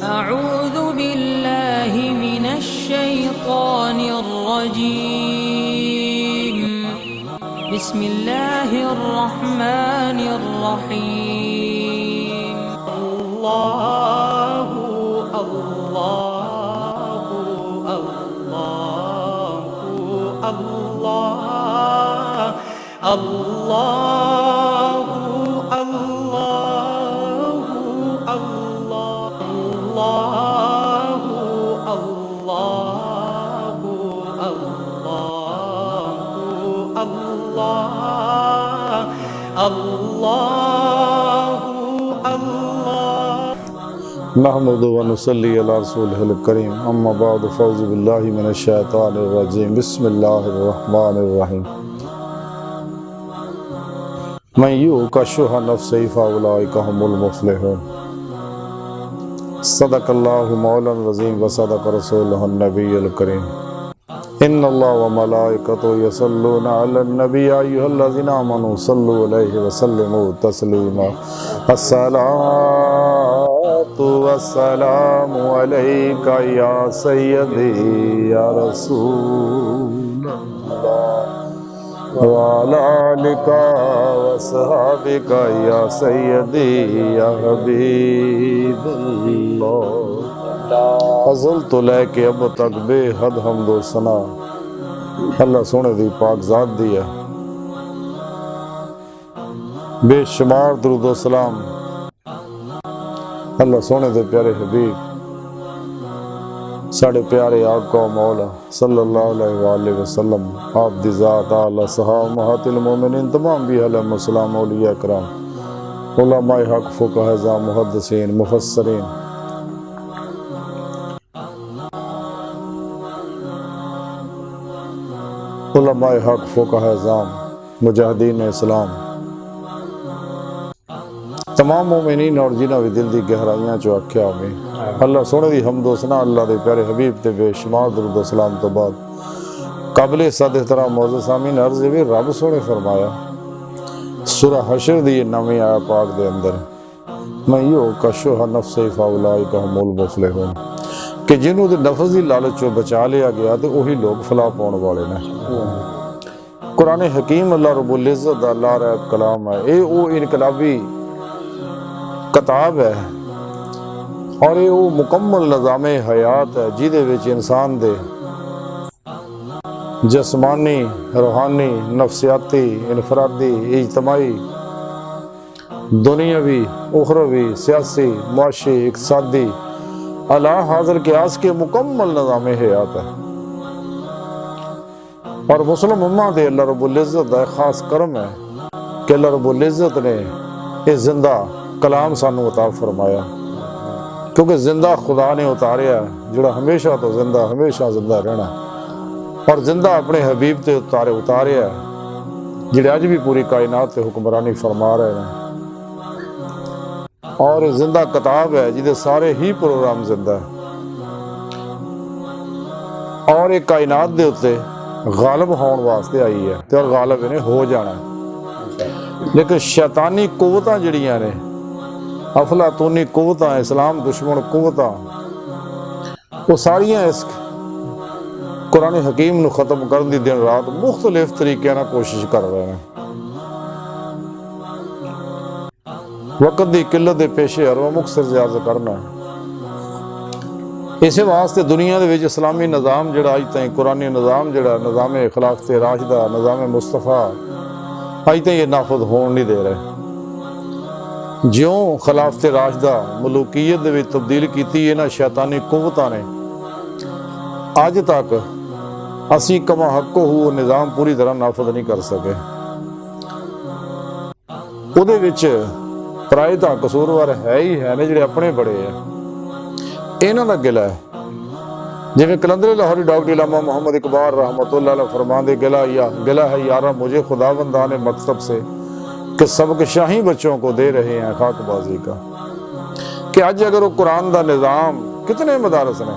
अऊज़ु बिल्लाहि मिनश शैतानिर रजीम। बिस्मिल्लाहिर रहमानिर रहीम। अल्लाहु अल्लाहु अल्लाहु अल्लाह अल्लाहु अल्लाहु अल्लाहु अल्लाहु अल्लाहु अल्लाहु अल्लाह। नहमदु व नुसल्ली अला रसूलिहिल करीम, अम्मा बाद, फ़ौज़ु बिल्लाहि मिनश शैतानिर रजीम, बिस्मिल्लाहिर रहमानिर रहीम। मन युक़ शुह नफ्सिही फ़उलाइका हुमुल मुफ़्लिहून। सदक़ल्लाहु मौलाना अज़ीम व सदक़ रसूलुहुन नबियुल करीम। इन्नल्लाह व मलाइकतहु यसल्लूना अलन नबी या अय्युहल्लज़ीना आमनू सल्लु अलैहि व सल्लिमू तस्लीमा। अस्सलातु वस्सलामु अलैका या सय्यदी या रसूलल्लाह व अला आलिका व सहाबिका या सय्यदी या हबीबल्लाह। अज़ल तो लैके अब तक बेहद हम्दो सना अल्लाह सोने दी पाक ज़ात दी है। बेशुमार दुरूद व सलाम अल्लाह सोने दे प्यारे हबीब साढ़े प्यारे आका मौला सल्लल्लाहु अलैहि वसल्लम आप दी ज़ात आला सहाबा महतिल मोमिनीन तमाम भी अलैहिस्सलाम औलिया कराम उलमाए हक फुक़हा मुहद्दिसीन मुफस्सिरीन उलमाए हक फुक़हा मुजाहिदीन इस्लाम तमाम मोमिनीन और जिन्हां भी दिल दी गहराइयां चो आख्या में अल्लाह सोने दी हम्दो सना अल्लाह दे प्यारे हबीब ते बेशुमार दुरूद व सलाम तो बाद काबिल सद एहतराम मौजूद सामीन अर्ज़ भी रब सोने फरमाया सूरा हशर दी नवीं आया पाक दे अंदर मैं युक़ शुह नफ्सिही फ़उलाइका हुमुल मुफ़्लिहून कि जिन्हों दे नफ्स दी लालच चो बचा लिया गया तो वही लोग फलाह पाउण वाले ने। कुरान हकीम अल्लाह रब्बुल इज़्ज़त दा लारैब कलाम है। ये वो इनकलाबी किताब है और ये वो मुकम्मल निज़ामे हयात है जिहदे विच इंसान दे जस्मानी रूहानी नफसियाती इनफरादी इज्तमाई दुनियावी उखरवी सियासी मुआशी इक़्तिसादी अला हाज़िर क़ियास के मुकम्मल निज़ामे हयात है। और मुस्लिम उम्मा दे अल्लाह रब्बुल इज़्ज़त दा खास करम है कि अल्लाह रब्बुल इज़्ज़त ने ये जिंदा कलाम सानू उतार फरमाया क्योंकि जिंदा खुदा ने उतारिया जिहड़ा हमेशा तो जिंदा हमेशा जिंदा रहना और जिंदा अपने हबीब ते उतारिया जिहड़े अज भी पूरी कायनात ते हुक्मरानी फरमा रहे हैं। और जिंदा किताब है जिहदे सारे ही प्रोग्राम जिंदा है और एक कायनात दे उत्ते गालिब होने वास्ते आई है तो गालिब इन्हें हो जाना। लेकिन शैतानी कुव्वतां जिहड़ियां ने अफलातूनी कुव्वतां इस्लाम दुश्मन कुव्वतां वो सारियां इस कुरान हकीम नूं खत्म करने दी दिन रात मुख्तलिफ तरीके नाल कोशिश कर रहे हैं। वक्त की किल्लत के पेशे हर मुख्तसर से अर्ज करना इस वास्ते दुनिया के विच इस्लामी निज़ाम जिहड़ा अज ताईं कुरानी निज़ाम जिहड़ा निज़ाम खिलाफत राशिदा निज़ाम मुस्तफा अज ताईं ये नाफज होण नहीं दे रहे। ज्यों खिलाफत राशिदा मलूकीयत दे विच तब्दील की इन्हां शैतानी कुव्वतां ने अज तक असी कमा हक हो निज़ाम पूरी तरह नाफज नहीं कर सके। उहदे विच पराए तां कसूरवार है ही है ने जिहड़े अपने बड़े है इन्हां दा गिला है। जिवें कलंदर लाहौरी डॉक्टर इलामा मोहम्मद इकबाल रहमतुल्लाह अलैह फरमांदे गिला है यारा मुझे खुदावंदान मकतब से कि सबक शाही बच्चों को दे रहे हैं खाकबाजी का। कि अज अगर वो कुरान का निज़ाम कितने मदारस ने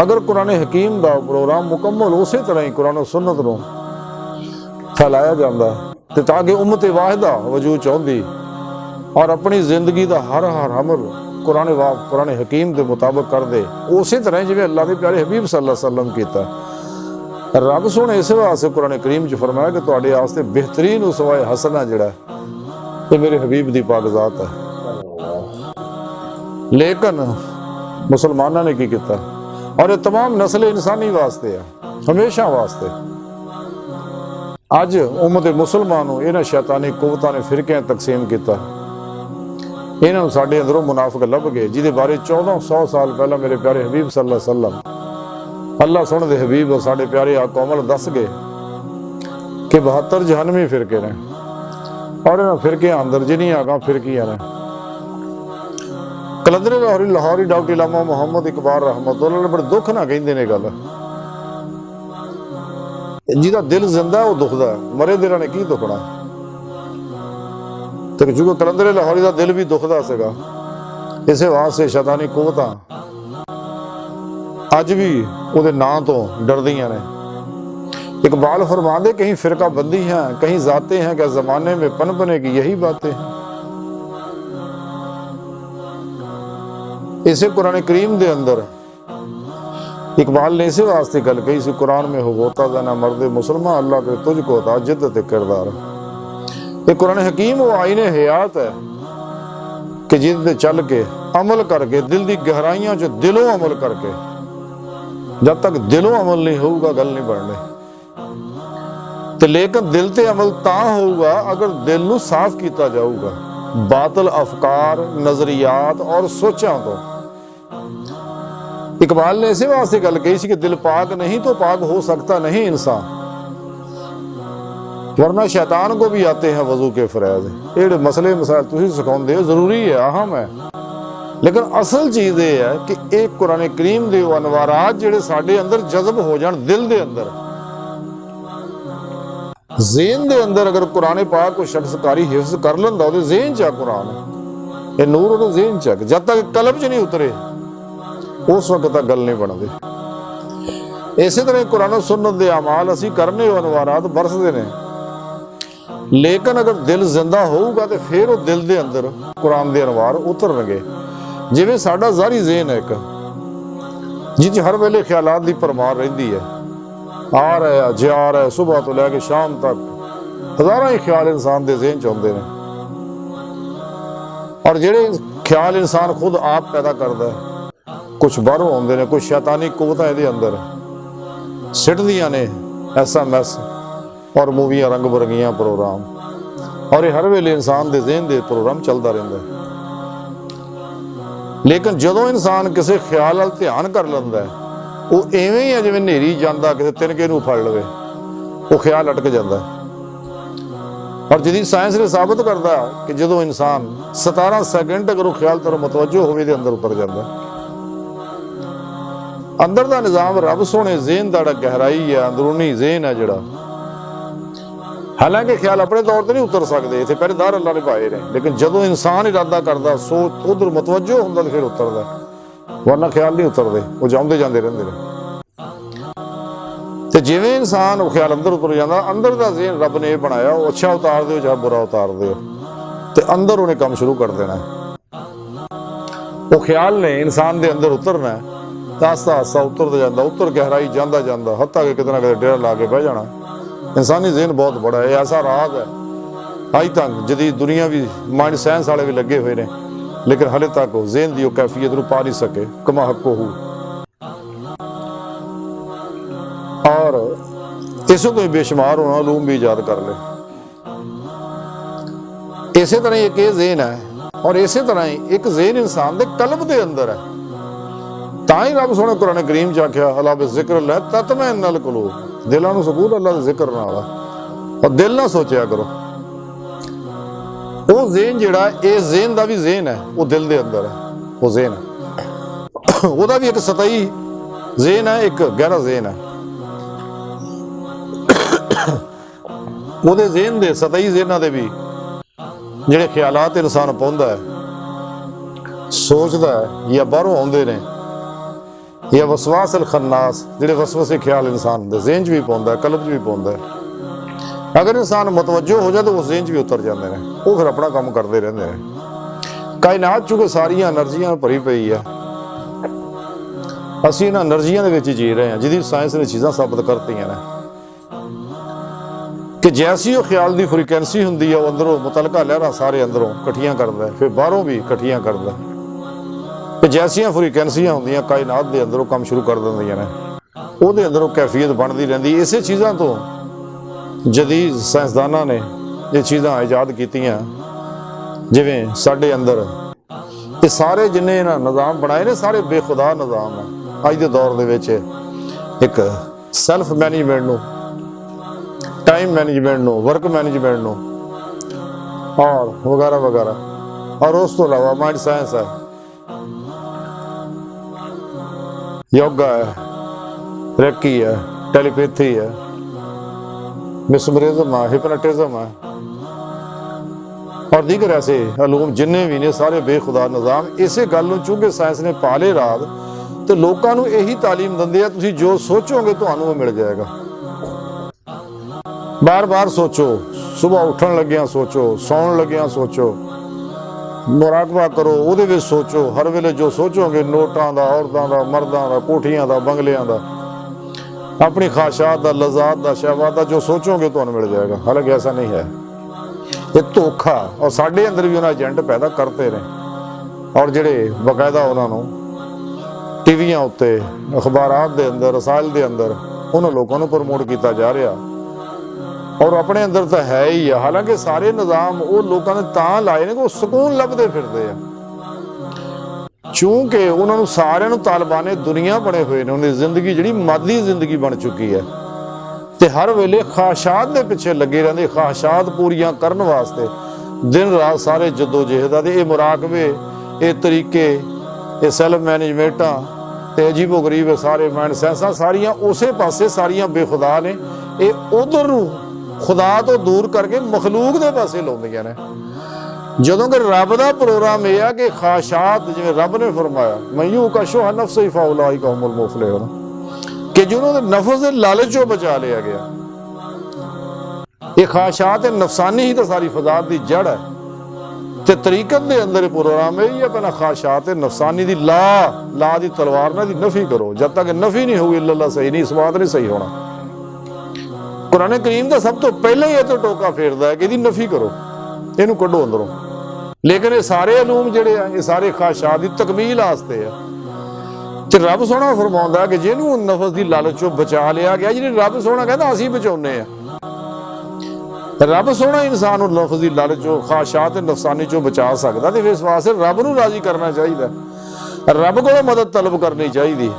अगर कुरान हकीम का प्रोग्राम मुकम्मल उस तरह ही कुरान सुन्नत को फैलाया जाता तो ताकि उम्मत वाहिदा वजूद चाहती और अपनी जिंदगी का हर अमल कुरान हकीम के मुताबिक कर दे, उस तरह जिवें अल्लाह के प्यारे हबीब सल्लल्लाहु अलैहि वसल्लम किया। रब सोने इस वास्ते कुरान करीम च फरमाया कि तुहाडे वास्ते बेहतरीन उसवाए हसना जिहड़ा ये मेरे हबीब दी पाकज़ात है। लेकिन मुसलमानों ने की किया, और ये तमाम नस्ल इंसानी वास्ते है, हमेशा वास्ते। अज उम्मत मुसलमान इन्हां शैतानी कुव्वतां ने फिरकियां तकसीम किया, इन्होंने साढ़े अंदरों मुनाफिक लभ गए, जिहदे बारे 1400 साल पहला मेरे प्यारे हबीब सल्लल्लाहु अलैहि वसल्लम अल्लाह सुन दे हबीब और साढ़े प्यारे आकौमल दस गए कि 72 जहन्नमी फिरके ने, और इन्होंने फिरके अंदर जिन्नियां आगां फिरकियां ने। कलंदर लाहौरी डॉक्टर इलामा मुहम्मद इकबाल रहमतुल्लाह ने बड़े दुख ना कहिंदे ने गल, जिहदा दिल जिंदा वो दुखदा है, मरे दिलां ने की दुखना। तो चूंकि कलंदर लाहौरी का दिल भी दुखदा सीगा, इसे वास्ते शैतानी कुव्वतां अज भी उहदे नां तो डरदियां ने। इकबाल फरमांदे कहीं फिरका बंदी हैं, कहीं जाते हैं, क्या जमाने में पनपने की यही बातें हैं। इसे कुरान करीम दे अंदर इकबाल ने इसे वास्ते गल कही सी, कुरान में हो होता जाना मर्द मुसलमान अल्लाह के तुझको था जिद्दत किरदार। ये कुरान हकीम वो आईने हयात है कि जिद चल के अमल करके दिल की गहराइयां च दिलों अमल करके, जब तक दिलों अमल नहीं होगा गल नहीं बननी। तो लेकिन दिल ते अमल तां होगा अगर दिल नूं साफ किया जाऊगा बातिल अफकार, नजरियात और सोचां तो। इकबाल ने इसे वास्ते गल कही सी कि दिल पाक नहीं तो पाक हो सकता नहीं इंसान, वरना शैतान को भी आते हैं वजू के फराज। ये मसले मसाइल तुसीं सिखाउंदे हो जरूरी है, अहम है, लेकिन असल चीज ये है कि एक कुरान करीम दे अनवारात जिहड़े साडे अंदर जज्ब हो जाण, दिल दे अंदर ज़हन दे अंदर अगर कुरान पाक को शख्स कारी हिफ्ज कर लंदा ओदे ज़हन च कुरान ये नूर ओदे ज़हन च, जब तक कल्ब च नहीं उतरे उस वक्त तक गल नहीं बनदी। इसी तरह कुरान सुन्नत दे अमाल असी करने अनवारात बरसदे ने, लेकिन अगर दिल जिंदा होगा तो फिर वो दिल दे अंदर कुरान दे अनवार उतरनगे। जिवें साडा ज़ाहरी ज़हन है एक जिच हर वेले ख्यालात दी परमार रहिंदी है, आ रहा है जा रहा है, सुबह तो लैके शाम तक हज़ारां ही ख्याल इंसान दे ज़हन च आउंदे ने, और जिहड़े ख्याल इंसान खुद आप पैदा करता है, कुछ बाहरों आउंदे ने, कुछ शैतानी कुव्वतां इहदे अंदर सिटदियां ने SMS और मूवियां रंग बरंगियां प्रोग्राम, और ये हर वेले इंसान दे ज़हन दे प्रोग्राम चलता रहिंदा है। लेकिन जदों इंसान किसी ख्याल वाल ध्यान कर लैंदा है, वो इवें ही है जिवें नेरी जांदा किसी तिनके नूं फड़ लवे, वो ख्याल अटक जाता है। और जदीद साइंस ने साबित करता कि जदों इंसान 17 सैकेंड अगर वो ख्याल तरफ मुतवज्जो होवे दे अंदर उतर जाता है। अंदर दा निज़ाम रब सोने ज़हन दा गहराई है, अंदरूनी ज़हन है जिहड़ा, हालांकि ख्याल अपने तौर पर नहीं उतर सकते, इतने पहरेदार अल्लाह ने पाए ने, लेकिन जदों इंसान इरादा करता सोच उधर मुतवज्जो होंदा तो फिर उतरदा, वरना ख्याल नहीं उतरते, वो जाते जाते रहते हैं। तो जिवें इंसान वो ख्याल अंदर उतर जाता, अंदर का ज़हन रब ने बनाया वो अच्छा उतार दो चाहे बुरा उतार दो, तो अंदर उन्हें काम शुरू कर देना है। वो ख्याल ने इंसान के अंदर उतरना है, तो आस्ता आस्ता उतरता जाता, उतर गहराई जाता जाता, हत्ता कि कितना कितने डेरा ला के बह जाना। इंसानी ज़हन बहुत बड़ा है, ऐसा राज है अज तक जदीद दुनिया भी माइंड साइंस वाले भी लगे हुए हैं, लेकिन हले तक ज़हन की कैफियत नूं पा नहीं सके, कमा हको हो। और इस तो ही बेशुमार होना लूम भी याद कर ले। इसे तरह एक ये ज़हन है, और इसे तरह ही एक ज़हन इंसान के कल्ब के अंदर है। ताई रब सोने कुरान करीम च आख्या अला बिज़िक्र ला तत्मइन्नुल कुलूब, दिलों नूं सुकून अल्लाह दे जिक्र नाल, और दिल ना सोचा करो। वो ज़हन जिहड़ा इस ज़हन दा भी ज़हन है, वो दिल दे अंदर है, वो ज़हन है, ओहदा भी एक सतही ज़हन है, एक गहरा ज़हन है। ओहदे ज़हन दे सतही ज़हनां दे भी जिहड़े ख्यालात इंसान पाउंदा है, सोचदा है, या बाहरों आउंदे ने, या वसवास अल खन्नास जिहड़े वसवसे ख्याल इंसान दे ज़हन च भी पाउंदा है, कल्ब च भी पाउंदा है। अगर इंसान मुतवज्जो हो जाए तो वो ज़हन च भी उतर जाते हैं, वो फिर अपना काम करते रहते हैं। ਕਾਇਨਾਤ ਚੁੱਕੇ ਸਾਰੀਆਂ એનર્ਜੀਆਂ ਭਰੀ ਪਈ ਹੈ। ਅਸੀਂ ਇਹਨਾਂ એનર્ਜੀਆਂ ਦੇ ਵਿੱਚ ਜੀ ਰਹੇ ਹਾਂ, ਜਿਹਦੀ ਸਾਇੰਸ ਨੇ ਚੀਜ਼ਾਂ ਸਾਬਤ ਕਰਤੀਆਂ ਨੇ ਕਿ ਜੈਸੀ ਉਹ ਖਿਆਲ ਦੀ ਫ੍ਰੀਕੁਐਂਸੀ ਹੁੰਦੀ ਹੈ, ਉਹ ਅੰਦਰੋਂ ਮੁਤਲਕਾ ਲਹਿਰਾਂ ਸਾਰੇ ਅੰਦਰੋਂ ਇਕੱਠੀਆਂ ਕਰਦਾ, ਫਿਰ ਬਾਹਰੋਂ ਵੀ ਇਕੱਠੀਆਂ ਕਰਦਾ। ਕਿ ਜੈਸੀਆਂ ਫ੍ਰੀਕੁਐਂਸੀਆਂ ਹੁੰਦੀਆਂ ਕਾਇਨਾਤ ਦੇ ਅੰਦਰੋਂ ਕੰਮ ਸ਼ੁਰੂ ਕਰ ਦਿੰਦੀਆਂ ਨੇ, ਉਹਦੇ ਅੰਦਰੋਂ ਕੈਫੀਅਤ ਬਣਦੀ ਰਹਿੰਦੀ। ਇਸੇ ਚੀਜ਼ਾਂ ਤੋਂ ਜਦੀਦ ਸਾਇੰਸਦਾਨਾਂ ਨੇ ਇਹ ਚੀਜ਼ਾਂ ਇਜਾਦ ਕੀਤੀਆਂ। ਜਿਵੇਂ ਸਾਡੇ ਅੰਦਰ ਇਹ ਸਾਰੇ ਜਿੰਨੇ ਇਹਨਾਂ ਨਿਜ਼ਾਮ ਬਣਾਏ ਨੇ, ਸਾਰੇ ਬੇਖੁਦਾ ਨਿਜ਼ਾਮ ਹੈ। ਅੱਜ ਦੇ ਦੌਰ ਦੇ ਵਿੱਚ ਇੱਕ ਸੈਲਫ ਮੈਨੇਜਮੈਂਟ ਨੂੰ, ਟਾਈਮ ਮੈਨੇਜਮੈਂਟ ਨੂੰ, ਵਰਕ ਮੈਨੇਜਮੈਂਟ ਨੂੰ ਔਰ ਵਗੈਰਾ ਵਗੈਰਾ, ਔਰ ਉਸ ਤੋਂ ਇਲਾਵਾ ਮਾइंड ਸਾਇੰਸ ਹੈ, योगा है, रेकी है, टेलीपैथी है, मिसमरिज्म है, हिप्नोटिज्म है और दीगर ऐसे अलूम जिन्ने भी ने सारे बेखुदा निज़ाम इसे गल नूं चूंकि साइंस ने पाले रात तो लोगों को यही तालीम दिंदे आ, तुसीं जो सोचोगे तुहानूं वो मिल जाएगा। बार बार सोचो, सुबह उठन लग्या सोचो, सौण लग्या सोचो, मुराकबा करो, ਉਹਦੇ ਵਿੱਚ ਸੋਚੋ। ਹਰ ਵੇਲੇ ਜੋ ਸੋਚੋਗੇ ਨੋਟਾਂ ਦਾ, ਔਰਤਾਂ ਦਾ, ਮਰਦਾਂ ਦਾ, ਕੋਠੀਆਂ ਦਾ, ਬੰਗਲਿਆਂ ਦਾ, ਆਪਣੀ ਖਾਸ਼ਾਤ ਦਾ, ਲਜ਼ਾਤ ਦਾ, ਸ਼ਹਿਵਾਤ ਦਾ, ਜੋ ਸੋਚੋਗੇ ਤੁਹਾਨੂੰ ਮਿਲ ਜਾਏਗਾ। ਹਾਲਾਂਕਿ ਐਸਾ ਨਹੀਂ ਹੈ, ਇਹ ਧੋਖਾ। ਔਰ ਸਾਡੇ ਅੰਦਰ ਵੀ ਉਹਨਾਂ ਏਜੰਟ ਪੈਦਾ ਕਰਤੇ ਨੇ, ਔਰ ਜਿਹੜੇ ਬਕਾਇਦਾ ਉਹਨਾਂ ਨੂੰ ਟੀਵੀਆਂ ਉੱਤੇ, ਅਖਬਾਰਾਤ ਦੇ ਅੰਦਰ, ਰਸਾਇਲ ਦੇ ਅੰਦਰ ਉਹਨਾਂ ਲੋਕਾਂ ਨੂੰ ਪ੍ਰਮੋਟ ਕੀਤਾ ਜਾ ਰਿਹਾ। और अपने अंदर तो है ही है। हालांकि सारे निज़ाम वो लोगों ने तां लाए ने कि वो सुकून लभदे फिरदे आ, चूंकि उन्होंने सारिਆਂ ਨੂੰ तालिबाने दुनिया बने हुए ने। उन्हें जिंदगी जिहड़ी मादी जिंदगी बन चुकी है ते हर वेले ख्वाहिशात दे पिछे लगे रहंदे, ख्वाहिशात पूरियां करन वास्ते दिन रात सारे जदोजहद दे। ये मुराकबे, ये तरीके, ये सैल्फ मैनेजमेंटां ते अजीबो गरीब सारे माइंड साइंसां सारियां उसे पासे सारियां बेखुदा ने। ये उधर नूं खुदा तो दूर करके मखलूक दे पासे लाउंदियां ने। ਜਦੋਂ कि रब दा प्रोग्राम यह है कि ख्वाहिशात, जिवें रब ने फरमाया मयू का शुह नफ्स फौलाइका हुमुल मुफलिहून, कि जिन्होंने नफ्स दे लालचों बचा लिया गया। ये ख्वाहिशात नफसानी ही तो सारी फसाद दी जड़ है। ते तरीकत दे अंदर प्रोग्राम यही है पहला ख्वाहिशात नफसानी दी ला दी तलवार ना दी नफी करो। जब तक नफी नहीं होगी अल्लाह सही नहीं, इस बात नहीं सही होना। कुरान करीम का सब तो पहले ही तो टोका फेरदा है कि इसकी नफी करो, इनू कड्डो अंदरों। लेकिन ये सारे अलूम जिहड़े आ ये सारे ख्वाहिशात दी तकमील वास्ते है। ते रब सोहना फरमाउंदा कि जिहनूं नफस दी लालचों बचा लिया गया, जिहड़ी रब सोहना कहंदा असीं बचाउने आ। रब सोहना इंसान नूं नफस दी लालचों, ख्वाहिशात नफसानी चों बचा सकदा, ते इस वास्ते रब नूं राजी करना चाहिदा, रब कोलों मदद तलब करनी चाहिदी।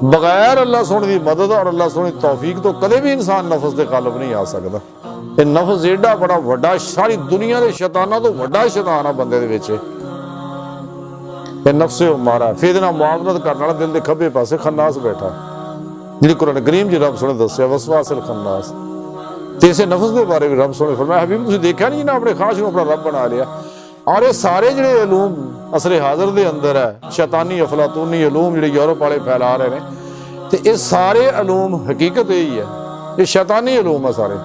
बगैर अल्लाह सोहने की मदद और अल्लाह सोहने तौफीक तो कदे भी इंसान नफस के गालिब नहीं आ सकता। ये नफस एडा बड़ा वड्डा, सारी दुनिया के शैतानां तो वड्डा शैतान आ बंदे दे विच। ये नफ्से मारा फिर इहदे नाल मुआवनत करने वाला दिल के खब्बे पासे खन्नास बैठा, जिहड़ी कुरान करीम च रब सोहने दस्सिया वसवासिल खन्नास। ते इसे नफस के बारे भी रब सोहने फरमाया हबीब तुसीं देखिया नहीं ना अपने ख्वाहिश नूं अपना रब बना लिया। और ये सारे जिहड़े अलूम असरे हाज़र दे अंदर है, शैतानी अफलातूनी अलूम जिहड़े यूरोप वाले फैला रहे हैं, तो ये सारे अलूम हकीकत यही है, ये शैतानी अलूम है सारे।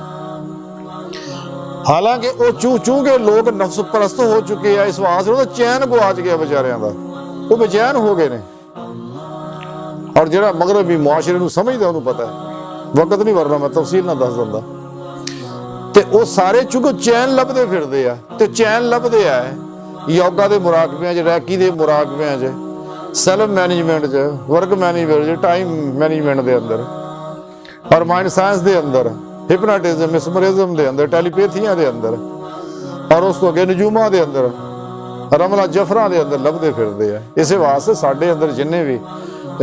हालांकि वो चूंकि लोग नफ्स परस्त हो चुके हैं, इस वास्ते उन्हें चैन गुआच गया बेचारियां दा, वो बेचैन हो गए ने। और जिहड़ा मगरबी मुआशरे नूं समझदा उन्हें पता है, वक्त नहीं वरना मैं तफसील ना दस दिंदा। ते वो सारे चूंकि चैन लभदे फिरदे आ, ते चैन लभदे आ योगा दे मुराकबियां च, रैकी दे मुराकबियां च, सैल्फ मैनेजमेंट च, वर्क मैनेजमेंट च, टाइम मैनेजमेंट दे अंदर, और माइंड साइंस दे अंदर, हिप्नोटिज्म, मिसमरिज्म दे अंदर, टेलीपैथियां दे अंदर, और उस तो अगे नजूमा दे अंदर, रमला जफरां दे अंदर लभदे फिरदे आ। इस वास्ते साडे अंदर जिन्ने भी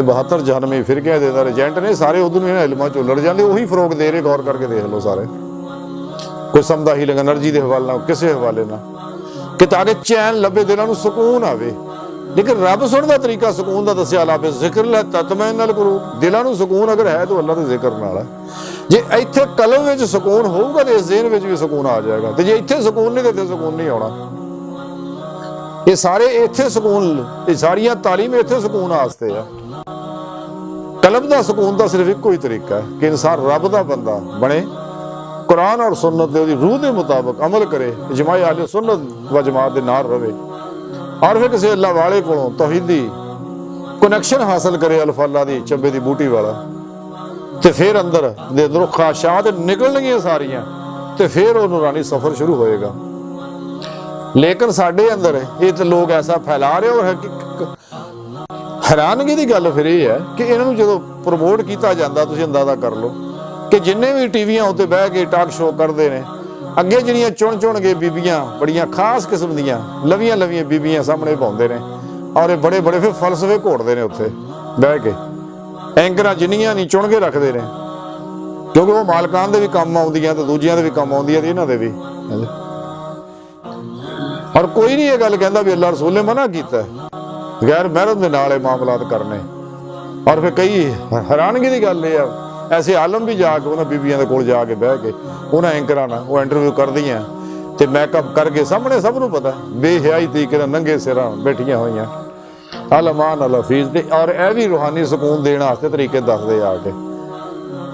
72 जहनमी फिरकियां दे अंदर एजेंट ने सारे उधर इन्हां इल्मां चों लड़ जांदे, उही फरोग दे रहे। गौर करके देख लो सारे, कोई समझदा हीलिंग एनर्जी के हवाले ना, किसी हवाले ना, कि ताकि चैन लभे, दिलां नूं सुकून आवे। लेकिन रब सुन का तरीका सुकून का दसिया ला पे जिक्र ला तत्मैन करो। दिलां नूं सुकून अगर है तो अल्लाह के जिक्र नाल है। जे इत्थे कलम विच सुकून होऊगा तो इस ज़हन विच भी सुकून आ जाएगा, तो जे इत्थे सुकून नहीं तो इत्थे सुकून नहीं आउणा। ये सारे इत्थे सुकून, ये सारियां तालीम इत्थे सुकून वास्ते है। कलम का सुकून का सिर्फ इक्को ही तरीका है कि इंसान रब का बंदा बने, कुरान और सुन्नत दे रूह के मुताबिक अमल करे, जमाए आले सुन्नत व जमात दे नाल रहे, और फिर किसी अल्लाह वाले को तौहीदी कनैक्शन हासिल करे अल्फा दी ਚੱਬੇ ਦੀ बूटी वाला ਤੇ फिर अंदर ਦੇ ਅੰਦਰੋਂ ਖਾਸ਼ਾਤ ਨਿਕਲਣਗੀਆਂ ਸਾਰੀਆਂ ਤੇ फिर ਉਹ ਨੂਰਾਨੀ सफर शुरू होएगा। लेकिन साडे अंदर ये तो लोग ऐसा फैला रहे और हैरानगी की गल फिर यह है कि इन्हों जो प्रमोट किया जाता तुसीं अंदाजा कर लो कि जिन्ने भी टीवियां उत्ते बह के टॉक शो करते हैं अगे जिहड़ियां चुन के बीबियां बड़ियां खास किस्म दियां लवियां लवियां बीबियां सामने पाउंदे ने और ये बड़े बड़े फिर फलसफे घोड़ते हैं उत्थे बह के एंकरां जिन्नियां नहीं चुन के रखते हैं क्योंकि वो मालकान दे भी काम आउंदियां ते दूजियां दे भी काम आउंदियां ते इन्हां दे भी। और कोई नहीं ये गल कहता भी अल्लाह रसूल ने मना किया गैर महरम के नाल मामलात करने। और फिर कई हैरानगी की गल है ऐसे आलम भी जाके उन्होंने बीबियां के कोल जाके बह के उन्हें एंकरां नाल वो इंटरव्यू करदियां ते मैकअप करके सामने सब नूं पता बेहयाई तरीके नाल नंगे सिरां बैठियां होईयां अलमान अल हफीज ते और यह भी रूहानी सुकून देने वास्ते तरीके दसदे आके।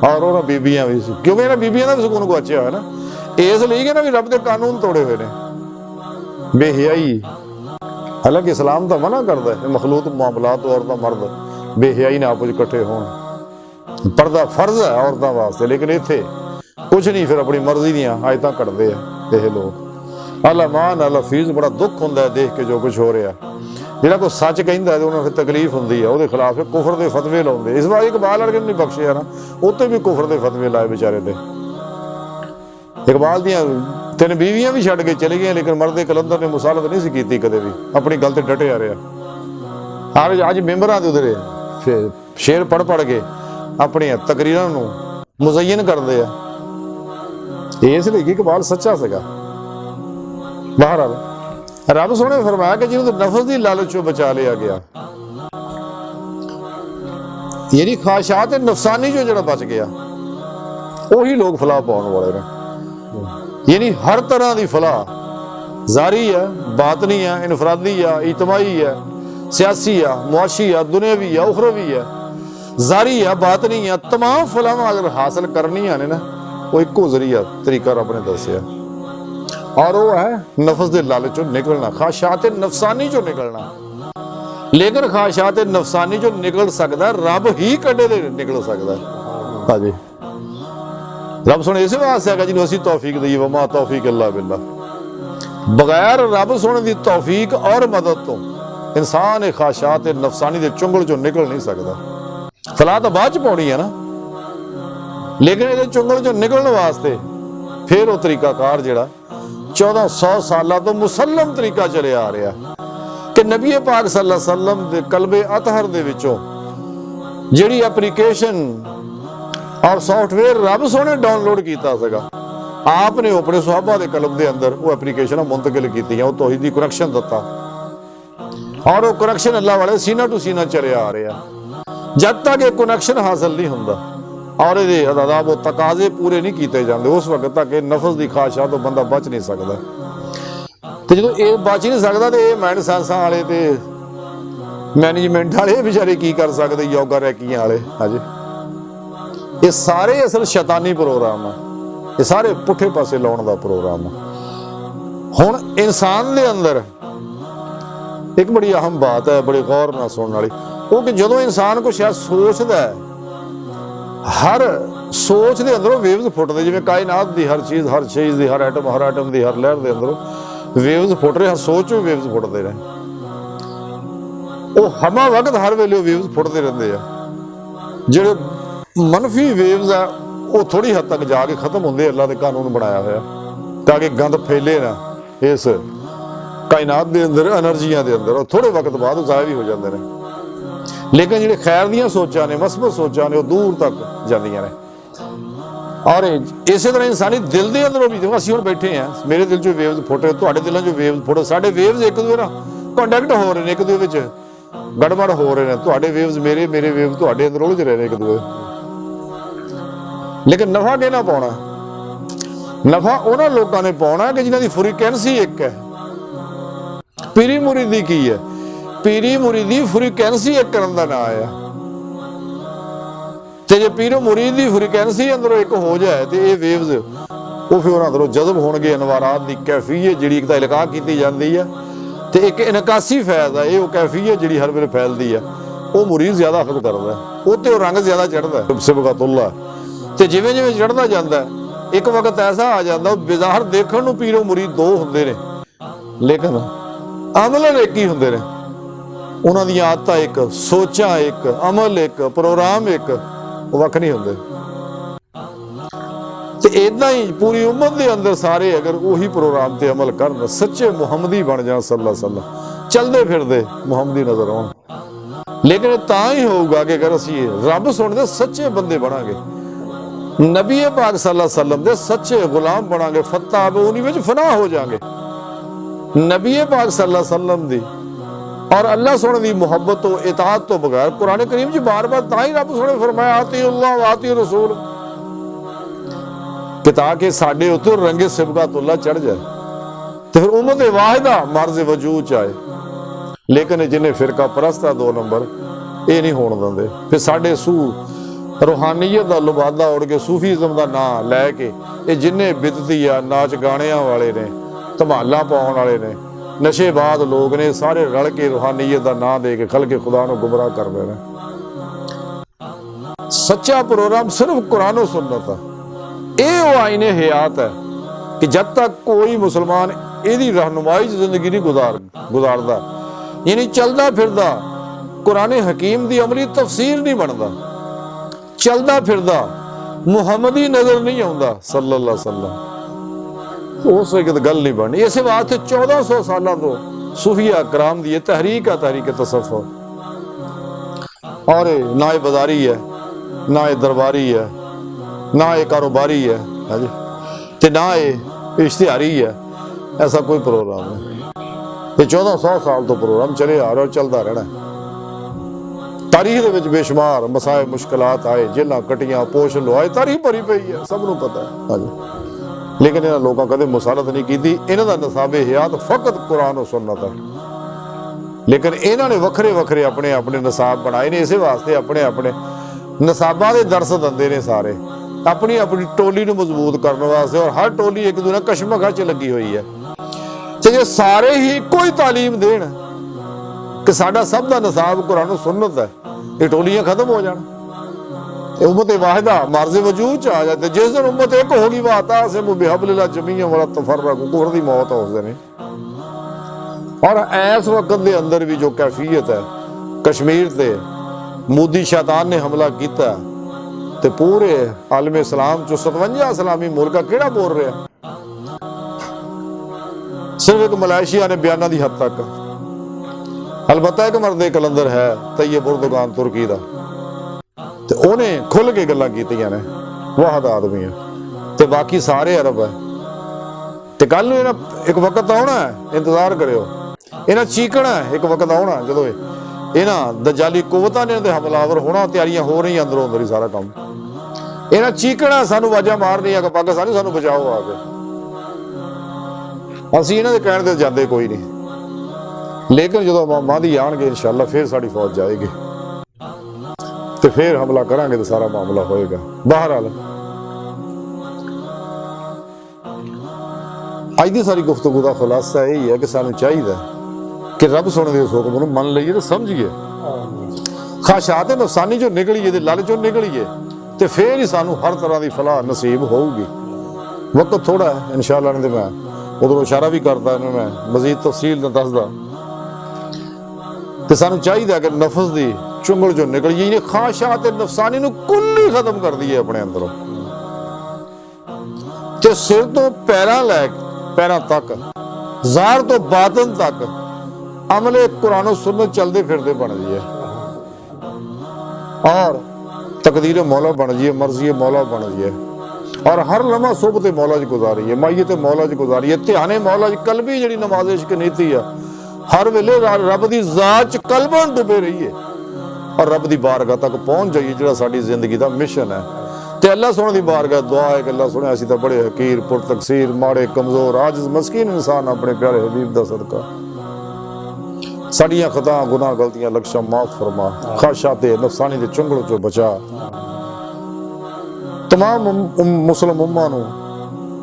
और उन्होंने बीबियां भी क्योंकि इन्हां बीबियां दा भी सुकून गुआचिया होया ना इसलिए कि ना भी रब दे कानून तोड़े हुए ने बेहयाई। हालांकि इस्लाम तो मना करता है मखलूक मामलात औरतां मर्द बेहयाई ना आपस इकट्ठे होण पर्दा फर्ज है औरतां वास्ते लेकिन इत्थे कुछ नहीं फिर अपनी मर्जी दियां आयतां कटदे आ ये लोग। अल-अमान अल-हफीज बड़ा दुख हुंदा है देख के जो कुछ हो रहा जिहड़ा कोई सच कहंदा है उन्हां नूं तकलीफ हुंदी है उहदे खिलाफ कुफर दे फतवे लाउंदे। इस बार इकबाल वर्गे नहीं बख्शिया ना उत्ते भी कुफर दे फतवे लाए बेचारे ते। इकबाल दियां 3 बीवियां भी छड्ड के चली गई लेकिन मर्द कलंदर ने मुसालत नहीं सी कीती कदे भी अपनी गल ते डटे आ रहा। और अज मैंबरां दे उधरे शेर पढ़ के अपनी तकरीरां नूं मुज़य्यन करदे आ इसलिए कि इकबाल सच्चा सीगा। बहरहाल रब सोहणे ने फरमाया कि जिन्होंने नफस की लालच चों बचा लिया गया यानी ख्वाहिशात नफसानी चों जिहड़ा बच गया उही लोग फलाह पाउण वाले ने। यानी हर तरह की फलाह जारी है बातनी है इनफरादी है इजतमाही है सियासी है मुआशी है दुनियावी है उखरवी है जारी है बातनी है तमाम फलाह अगर हासिल करनी ने ना वो एको जरिया तरीका रब ने दसिया और वो है नफस के लालच चों निकलना ख्वाहिशात नफसानी चों निकलना। लेकिन ख्वाहिशात नफसानी चों निकल सकता रब ही कदे दे निकल सकता है। हाँ जी रब सोने इस वास्ते है जिन्होंने असीं तौफीक दी वमा तौफीक इल्ला बिल्लाह बगैर रब सोने की तौफीक और मदद तो इंसान ये ख्वाहिशात नफसानी के चुंगल चों निकल नहीं सकता। फलाह तो बाद च पाउणी है ना लेकिन ये चुंगल चों निकलने वास्ते फिर वो तरीकाकार जिहड़ा 1400 साल तो मुसलम तरीका चले आ रहा कि नबी पाक सल्लल्लाहु अलैहि वसल्लम दे कल्बे अतहर दे विचों जिहड़ी एप्लीकेशन और सॉफ्टवेयर रब सोने डाउनलोड किया सगा आपने अपने सुहाबा के कलम के अंदर वो एप्लीकेशन मुंतकिल की वो तौहीदी कनैक्शन दिता और वो कनैक्शन अल्लाह वाले सीना टू सीना चले आ रहा जब तक ये कनैक्शन हासिल नहीं होंदा और ये अदाब वो तकाजे पूरे नहीं किए जाते उस वक्त तक ये नफस की ख्वाहिशां तो बंदा बच नहीं सकता। तो जो ये बच नहीं सकता तो ये माइंड साइंसां वाले ते मैनेजमेंट वाले बेचारे की कर सकते योगा रैकियां वाले। हाँ जी ये सारे असल शैतानी प्रोग्राम है ये सारे पुठे पासे लाने का प्रोग्राम है। हुण इंसान के अंदर एक बड़ी अहम बात है बड़ी गौर नाल सुनने वाली वो कि जदों इंसान को शायद सोचता है हर सोच के अंदरों वेव्स फुटते जिवें कायनात की हर चीज़ की हर एटम की हर लहर के अंदरों वेव्स फुट रहे सोच भी वेव्स फुटते रहे वो हमा वक्त हर वेले वेव्स फुटते रहते हैं। जो मनफी वेव्स है वो थोड़ी हद तक जाके खत्म होंगे अल्लाह के कानून बनाया होया ताकि गंद फैले ना इस कायनात के अंदर एनर्जियां के अंदर थोड़े वक्त बाद ज़ाया भी हो जाते हैं। लेकिन जो खैर दी सोचा ने मसबत सोचा ने दूर तक जांदियां ने और इस तरह इंसानी दिल के अंदरों भी देखो असीं हुण बैठे हैं मेरे दिल चो वेव्स फुटे तुहाडे दिलों चो वेव्स फुटे साडे वेव्स एक दूसरे नाल कॉन्टैक्ट हो रहे हैं एक दूसरे विच गड़बड़ हो रहे हैं तुहाडे वेव्स मेरे वेव्स तुहाडे अंदर उलझ रहे हैं एक दूसरे। लेकिन नफा किहना पाउणा नफा उन्हां लोकां ने पाउणा कि जिन्हां दी फ्रीक्वेंसी एक है। पीरी मुरीदी की है पीरी मुरीदी फ्रीक्वेंसी एक करन दा नाम है ते जे पीरो मुरीद की फ्रीक्वेंसी अंदरों एक हो जाए तो ये वेव्स वो फिर अंदरों जज़ब होणगे अनवारात की कैफियत जिहड़ी एक तां इलका की जाती है ਤੇ ਇੱਕ ਇਨਕਾਸੀ ਫੈਜ਼ ਆ, ਇਹ ਉਹ ਕੈਫੀਅਤ ਜਿਹੜੀ ਹਰ ਵੇਲੇ ਫੈਲਦੀ ਆ, ਉਹ ਮੁਰੀਦ ਜ਼ਿਆਦਾ ਅਖਦ ਕਰਦਾ, ਉਹ ਤੇ ਉਹ ਰੰਗ ਜ਼ਿਆਦਾ ਚੜ੍ਹਦਾ ਸਿਬਗਤੁੱਲਾ। ਤੇ ਜਿਵੇਂ ਜਿਵੇਂ ਚੜ੍ਹਦਾ ਜਾਂਦਾ ਇੱਕ ਵਕਤ ਐਸਾ ਆ ਜਾਂਦਾ, ਬਜ਼ਾਹਰ ਦੇਖਣ ਨੂੰ ਪੀਰੋ ਮੁਰੀਦ ਦੋ ਹੁੰਦੇ ਨੇ, ਲੇਕਿਨ ਅਮਲਨ ਇੱਕ ਹੀ ਹੁੰਦੇ ਨੇ। ਉਹਨਾਂ ਦੀਆਂ ਆਦਤਾਂ ਇੱਕ, ਸੋਚਾਂ ਇੱਕ, ਅਮਲ ਇੱਕ, ਪ੍ਰੋਗਰਾਮ ਇੱਕ, ਉਹ ਵੱਖ ਨਹੀਂ ਹੁੰਦੇ। ਤੇ ਇਦਾਂ ਹੀ ਪੂਰੀ ਉਮਤ ਦੇ ਅੰਦਰ ਸਾਰੇ ਅਗਰ ਉਹੀ ਪ੍ਰੋਗਰਾਮ ਤੇ ਅਮਲ ਕਰਨ, ਸੱਚੇ ਮੁਹੰਮਦੀ ਬਣ ਜਾਣ ਸੱਲੱਲਾਹੁ ਅਲੈਹਿ ਵਸੱਲਮ, ਚਲਦੇ ਫਿਰਦੇ ਮੁਹੰਮਦੀ ਨਜ਼ਰ ਆਉਣ। ਲੇਕਿਨ ਤਾਂ ਹੀ ਹੋਊਗਾ ਕਿ ਅਗਰ ਅਸੀਂ ਰੱਬ ਸੁਣਦੇ ਸੱਚੇ ਬੰਦੇ ਬਣਾਂਗੇ, ਨਬੀ ਪਾਕ ਸੱਲੱਲਾਹੁ ਅਲੈਹਿ ਵਸੱਲਮ ਦੇ ਸੱਚੇ ਗੁਲਾਮ ਬਣਾਂਗੇ, ਫਤਾਹ ਉਹਨੀ ਵਿੱਚ ਫਨਾਹ ਹੋ ਜਾਾਂਗੇ। ਨਬੀ ਪਾਕ ਸੱਲੱਲਾਹੁ ਅਲੈਹਿ ਵਸੱਲਮ ਦੀ ਔਰ ਅੱਲਾਹ ਸੋਹਣੇ ਦੀ ਮੁਹੱਬਤ ਤੋਂ ਇਤਾਅਤ ਤੋਂ ਬਗੈਰ, ਕੁਰਾਨ ਕਰੀਮ 'ਚ ਬਾਰ-ਬਾਰ ਤਾਂ ਹੀ ਰੱਬ ਸੋਹਣੇ ਫਰਮਾਇਆ ਆਤੀ ਅੱਲਾਹ व आती रसूल, ਕਿ ਤਾਂ ਕਿ ਸਾਡੇ ਉੱਤੇ ਰੰਗੇ ਸਿਬਗਤੁੱਲਾ ਚੜ ਜਾਏ ਤੇ ਫਿਰ ਉਮਤ ਵਾਹਿਦਾ ਮਰਜ਼ ਵਜੂਦ ਚ ਆਏ। ਲੇਕਿਨ ਜਿਹਨੇ ਫਿਰਕਾ ਪ੍ਰਸਤਾ 2 ਨੰਬਰ, ਇਹ ਨਹੀਂ ਹੋਣ ਦਿੰਦੇ। ਫਿਰ ਸਾਡੇ ਰੂਹਾਨੀਅਤ ਦਾ ਲੁਬਾਦਾ ਉੜ ਕੇ ਸੂਫੀਜ਼ਮ ਦਾ ਨਾਂ ਲੈ ਕੇ ਇਹ ਜਿੰਨੇ ਬਿਦਤੀ ਆ, ਨਾਚ ਗਾਣਿਆਂ ਵਾਲੇ ਨੇ, ਧਮਾਲਾਂ ਪਾਉਣ ਵਾਲੇ ਨੇ, ਨਸ਼ੇਬਾਜ਼ ਲੋਕ ਨੇ, ਸਾਰੇ ਰਲ ਕੇ ਰੂਹਾਨੀਅਤ ਦਾ ਨਾਂ ਦੇ ਕੇ ਖਲਕੇ ਖੁਦਾ ਨੂੰ ਗੁੰਮਰਾਹ ਕਰਦੇ ਨੇ। ਸੱਚਾ ਪ੍ਰੋਗਰਾਮ ਸਿਰਫ ਕੁਰਾਨ ਔਰ ਸੁन्नत ਆ। ਇਹ ਉਹ ਆਇਨੇ ਹਯਾਤ ਹੈ ਕਿ ਜਦ ਤੱਕ ਕੋਈ ਮੁਸਲਮਾਨ ਇਹਦੀ ਰਹਿਨੁਮਾਈ 'ਚ ਜ਼ਿੰਦਗੀ ਨਹੀਂ ਗੁਜ਼ਾਰਦਾ, ਯਾਨੀ ਚੱਲਦਾ ਫਿਰਦਾ ਕੁਰਾਨ ਹਕੀਮ ਦੀ ਅਮਲੀ ਤਫਸੀਰ ਨਹੀਂ ਬਣਦਾ, ਚੱਲਦਾ ਫਿਰਦਾ ਮੁਹੰਮਦੀ ਨਜ਼ਰ ਨਹੀਂ ਆਉਂਦਾ ਸੱਲੱਲਾਹੁ ਅਲੈਹਿ ਵਸੱਲਮ, ਉਸ ਵਕਤ ਗੱਲ ਨਹੀਂ ਬਣਨੀ। ਇਸੇ ਵਾਸਤੇ 1400 ਸਾਲਾਂ ਤੋਂ ਸੂਫੀਆ ਕਰਾਮ ਦੀ ਇਹ ਤਹਿਰੀਕ ਆ, ਤਹਿਰੀਕ ਤਸੱਵੁਫ। और ना ये बाजारी है, ना ये दरबारी है, ना ये कारोबारी है, हाँ जी, ते ना ये इश्तिहारी है। ऐसा कोई प्रोग्राम नहीं। ये 1400 साल तो प्रोग्राम चले आ रहा और चलता रहना। तारीख दे विच बेशुमार मसाए मुश्किलात आए, जेलां कटियां, पोश लुआए, तारीख भरी पई है, सब नूं पता है। हाँ जी, लेकिन इन्हां लोकां कदे मुसालत नहीं कीती। इन्हां दा नसाबे हयात फकत कुरान और सुन्नत है। लेकिन इन्हां ने वखरे वखरे अपने अपने नसाब बनाए ने, इसे वास्ते अपने अपने नसाबां दे दर्स दिंदे ने सारे, अपनी अपनी टोली नूं मजबूत करने वास्ते। और हर टोली एक दूसरे कशमकश च लगी हुई है। ते जे सारे ही कोई तालीम देण कि साडा सब दा नसाब कुरान और सुन्नत है, ये टोलियां खत्म हो जाण, उम्मत वाहिदा मर्ज़ वजूद च आ जाते। जिस दिन उम्मत एक होगी वाता से बिहबलिल्लाह जमीअन वला तफर्रकू, कुफर दी मौत हो उस दिन। और इस वक्त दे अंदर भी जो कैफियत है, कश्मीर ते मोदी शैतान ने हमला किया ते पूरे आलम इस्लाम चो 57 इस्लामी मुल्क केड़ा बोल रहा, सिर्फ एक मलेशिया ने बयाना दी हद तक। अलबत्ता एक मर्द कलंदर है तैयब उर्दुगान तुर्की दा, ते उन्हें खुल के गल्लां कीतियां ने, वाहद आदमी है, ते बाकी सारे अरब है। ते कल नूं इन्हां एक वक्त आउणा है, इंतजार करियो, इन्हां चीकणा है एक वक्त आउणा जदों इन्हां दजाली कुवतां ने ते हमलावर होना, तैयारियां हो रही अंदरों अंदर ही सारा काम। इन्हां चीकणा सानूं आवाज़ां मारनियां कि पाकिस्तानी सानूं बचाओ आ के। असीं इन्हां दे कहण ते जांदे कोई नहीं, लेकिन जदों मादी आउणगे इंशाअल्लाह फिर साडी फौज जाएगी ते फिर हमला करांगे तो सारा मामला होएगा। बहरहाल अज की सारी गुफ्तगू का खुलासा यही है कि सानूं चाहिए कि रब सुने दे हुक्म नूं मन लईए ते समझिए, ख्वाहिशात नफसानी चों निकलीए ते लालच चों निकलीए, ते फिर ही सानूं हर तरह की फलाह नसीब होगी। वक्त थोड़ा है इंशाअल्लाह, नहीं तो मैं उधरों इशारा भी करता, मैं मजीद तफसील दसदा। ते सानूं चाहिए कि नफस की चुंगल चों निकलीए, ख्वाहिशात नफसानी नूं कुल्ली खत्म कर दईए अपने अंदरों, ते सिर तो पैरां तक, ज़ाहिर तो बातन तक अमले कुरान और सुन्नत चलते फिरते बन जाइए, और तकदीर मौला बन जाइए, मर्जी मौला बन जाइए, और हर लम्हा सुबह ते मौला च गुजारिए, माइये ते मौला च गुजारिए, ध्याने मौला च कल्बी जिहड़ी नमाज़ इश्क नीति है, हर वेले रब दी ज़ात च कल्बन डुबे रहिए और रब दी बारगाह तक पहुंच जाइए, जिहड़ा साडी जिंदगी दा मिशन है। ते अल्लाह सोहणे दी बारगाह दुआ है कि अल्लाह सोहणे असीं तां बड़े हकीर, पुरतकसीर, माड़े, कमज़ोर, आजिज़, मस्कीन इंसान अपने प्यारे हबीब दा सदका साड़ियां खता गुनाह गलतियां लक्ष्य माफ फरमा, ख्वाहिशात नफसानी दे चुंगलों चों बचा। तमाम मुस्लिम उम्मा नूं